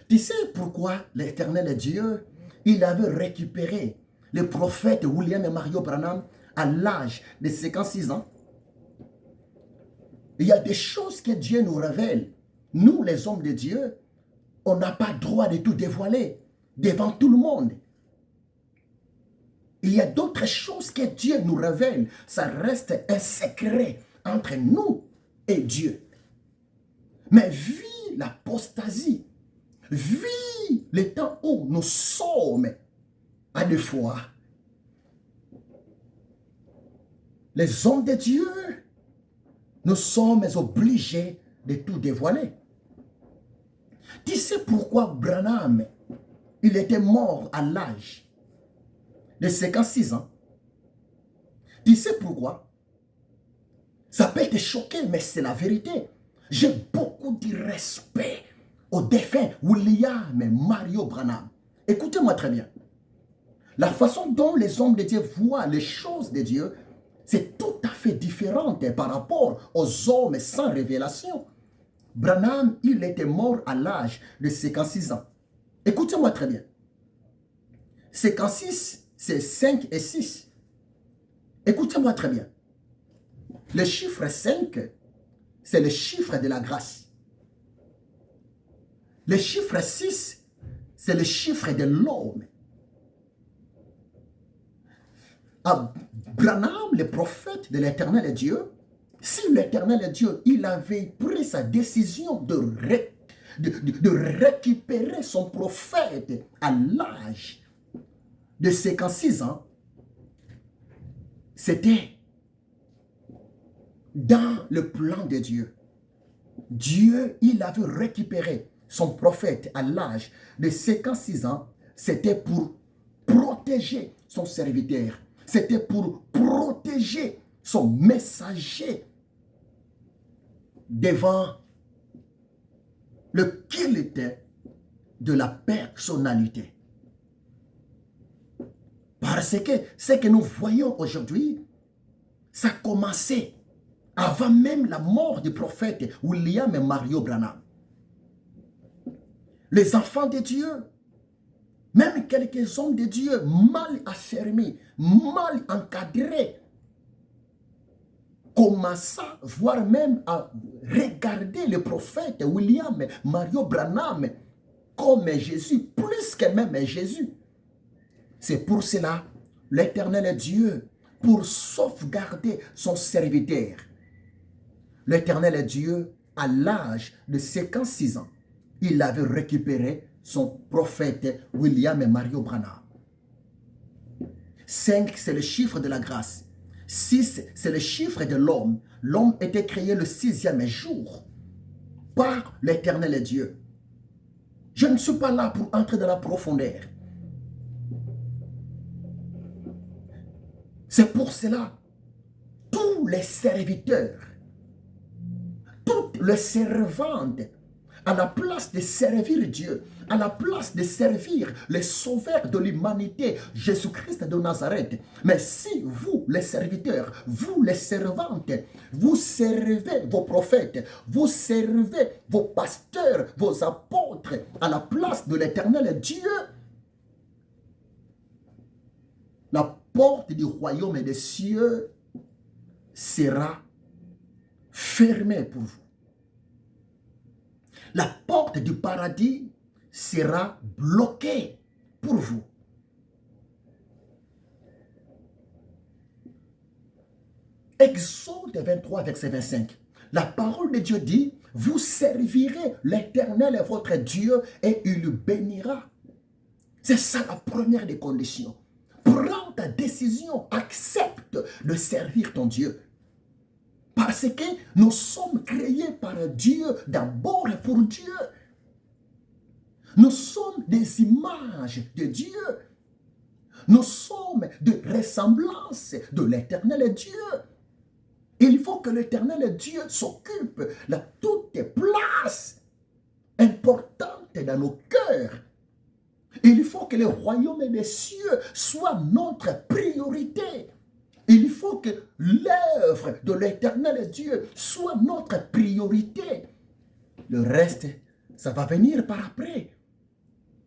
Tu sais pourquoi l'Éternel Dieu, il avait récupéré le prophète William et Mario Branham à l'âge de 56 ans? Il y a des choses que Dieu nous révèle. Nous, les hommes de Dieu, on n'a pas le droit de tout dévoiler devant tout le monde. Il y a d'autres choses que Dieu nous révèle. Ça reste un secret entre nous et Dieu. Mais vu l'apostasie, vu le temps où nous sommes, à des fois, les hommes de Dieu, nous sommes obligés de tout dévoiler. Tu sais pourquoi Branham, il était mort à l'âge de 56 ans? Tu sais pourquoi? Ça peut te choquer, mais c'est la vérité. J'ai beaucoup de respect au défunt William et Mario Branham. Écoutez-moi très bien. La façon dont les hommes de Dieu voient les choses de Dieu, c'est tout à fait différent par rapport aux hommes sans révélation. Branham, il était mort à l'âge de 56 ans. Écoutez-moi très bien. 56, c'est 5 et 6. Écoutez-moi très bien. Le chiffre 5, c'est le chiffre de la grâce. Le chiffre 6, c'est le chiffre de l'homme. Branham, le prophète de l'Éternel Dieu, si l'Éternel Dieu, il avait pris sa décision de récupérer son prophète à l'âge de 56 ans, c'était dans le plan de Dieu. Dieu, il avait récupéré son prophète à l'âge de 56 ans, c'était pour protéger son serviteur. C'était pour protéger son messager devant le culte de la personnalité. Parce que ce que nous voyons aujourd'hui, ça a commencé avant même la mort du prophète William et Mario Branham. Les enfants de Dieu, même quelques hommes de Dieu mal affermis, mal encadrés, commença, voire même à regarder le prophète William Mario Branham comme Jésus, plus que même Jésus. C'est pour cela, l'Éternel Dieu, pour sauvegarder son serviteur, l'Éternel Dieu, à l'âge de 56 ans, il avait récupéré son prophète William et Mario Branham. 5, c'est le chiffre de la grâce. 6, c'est le chiffre de l'homme. L'homme était créé le 6e jour par l'Éternel Dieu. Je ne suis pas là pour entrer dans la profondeur. C'est pour cela, tous les serviteurs, toutes les servantes, à la place de servir Dieu, à la place de servir le sauveur de l'humanité, Jésus-Christ de Nazareth. Mais si vous, les serviteurs, vous, les servantes, vous servez vos prophètes, vous servez vos pasteurs, vos apôtres, à la place de l'Éternel Dieu, la porte du royaume des cieux sera fermée pour vous. La porte du paradis sera bloquée pour vous. Exode 23, verset 25. La parole de Dieu dit, vous servirez l'Éternel votre Dieu et il le bénira. C'est ça la première des conditions. Prends ta décision, accepte de servir ton Dieu. Parce que nous sommes créés par Dieu d'abord et pour Dieu. Nous sommes des images de Dieu. Nous sommes de ressemblance de l'Éternel Dieu. Il faut que l'Éternel Dieu s'occupe de toutes les places importantes dans nos cœurs. Il faut que le royaume des cieux soit notre priorité. Il faut que l'œuvre de l'Éternel Dieu soit notre priorité. Le reste, ça va venir par après.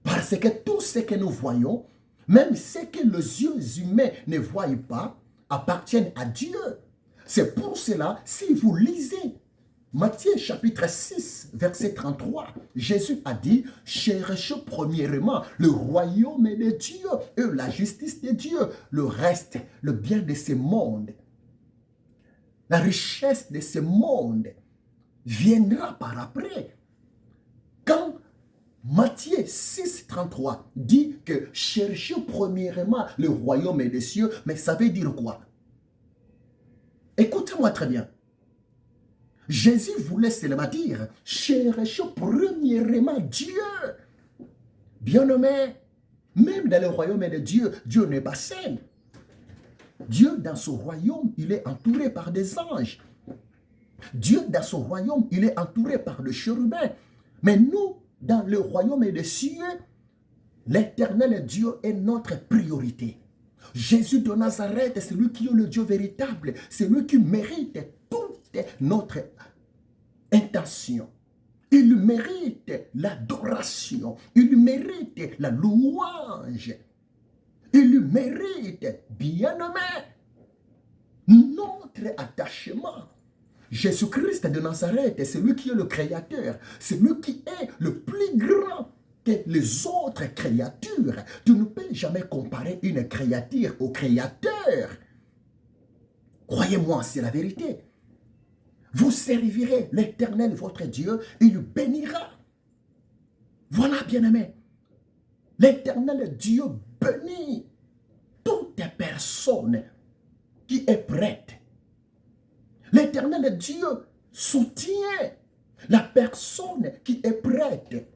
Parce que tout ce que nous voyons, même ce que les yeux humains ne voient pas, appartiennent à Dieu. C'est pour cela, si vous lisez Matthieu chapitre 6, verset 33, Jésus a dit, cherchez premièrement le royaume de Dieu et la justice de Dieu. Le reste, le bien de ce monde, la richesse de ce monde viendra par après. Quand Matthieu 6, 33 dit que cherchez premièrement le royaume des cieux, mais ça veut dire quoi? Écoutez-moi très bien. Jésus voulait seulement dire, cherchez premièrement Dieu. Bien-aimé, même dans le royaume de Dieu, Dieu n'est pas seul. Dieu, dans son royaume, il est entouré par des anges. Dieu, dans son royaume, il est entouré par des chérubins. Mais nous, dans le royaume des cieux, l'Éternel Dieu est notre priorité. Jésus de Nazareth, c'est lui qui est le Dieu véritable. C'est lui qui mérite toute notre intention. Il mérite l'adoration. Il mérite la louange. Il mérite, bien-aimé, notre attachement. Jésus-Christ de Nazareth, c'est lui qui est le Créateur. C'est lui qui est le plus grand que les autres créatures. Tu ne peux jamais comparer une créature au Créateur. Croyez-moi, c'est la vérité. Vous servirez l'Éternel, votre Dieu, et il bénira. Voilà, bien-aimé. L'Éternel Dieu bénit toute personne qui est prête. L'Éternel Dieu soutient la personne qui est prête.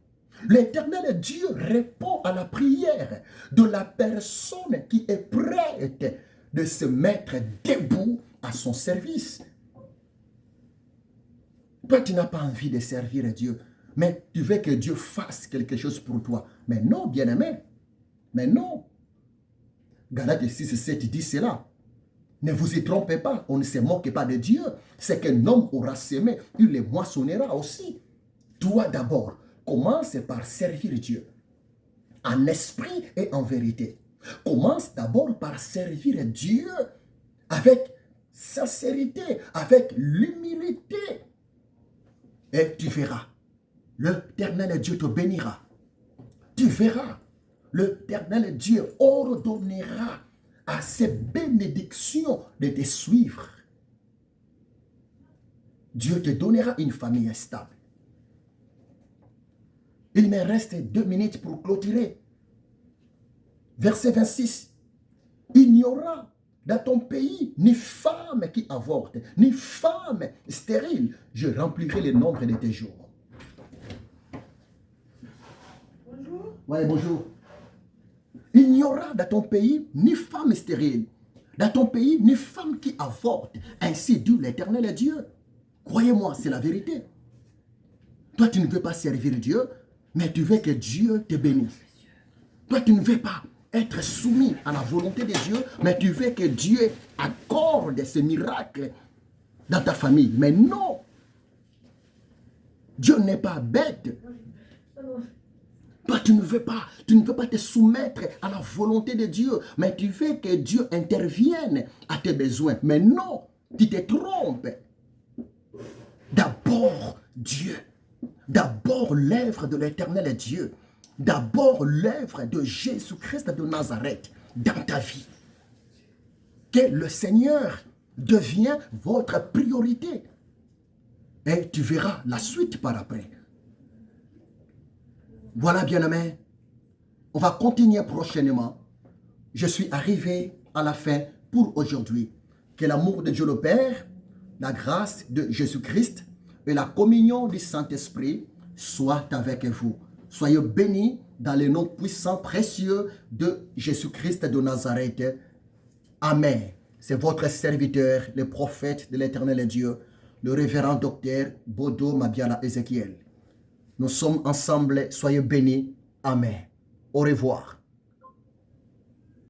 L'Éternel Dieu répond à la prière de la personne qui est prête de se mettre debout à son service. Toi, tu n'as pas envie de servir Dieu, mais tu veux que Dieu fasse quelque chose pour toi. Mais non, bien-aimé. Mais non. Galates 6, 7 dit cela. Ne vous y trompez pas, on ne se moque pas de Dieu. C'est qu'un homme aura semé, il les moissonnera aussi. Toi d'abord, commence par servir Dieu. En esprit et en vérité. Commence d'abord par servir Dieu avec sincérité, avec l'humilité. Et tu verras, l'Éternel Dieu te bénira. Tu verras, l'Éternel Dieu ordonnera à ces bénédictions de te suivre. Dieu te donnera une famille stable. Il me reste 2 minutes pour clôturer. Verset 26. Il n'y aura dans ton pays ni femme qui avorte, ni femme stérile. Je remplirai le nombre de tes jours. Bonjour. Oui, bonjour. Il n'y aura dans ton pays ni femme stérile, dans ton pays ni femme qui avorte. Ainsi dit l'Éternel Dieu. Croyez-moi, c'est la vérité. Toi, tu ne veux pas servir Dieu, mais tu veux que Dieu te bénisse. Toi, tu ne veux pas être soumis à la volonté de Dieu, mais tu veux que Dieu accorde ce miracle dans ta famille. Mais non. Dieu n'est pas bête. Toi, tu ne veux pas te soumettre à la volonté de Dieu, mais tu veux que Dieu intervienne à tes besoins. Mais non, tu te trompes. d'abord Dieu. D'abord l'œuvre de l'Éternel Dieu. D'abord l'œuvre de Jésus-Christ de Nazareth dans ta vie. Que le Seigneur devienne votre priorité. Et tu verras la suite par après. Voilà, bien-aimés. On va continuer prochainement. Je suis arrivé à la fin pour aujourd'hui. Que l'amour de Dieu le Père, la grâce de Jésus-Christ et la communion du Saint-Esprit soient avec vous. Soyez bénis dans le nom puissant, précieux de Jésus-Christ de Nazareth. Amen. C'est votre serviteur, le prophète de l'Éternel Dieu, le révérend docteur Bodo Mabiala Ézéchiel. Nous sommes ensemble. Soyez bénis. Amen. Au revoir.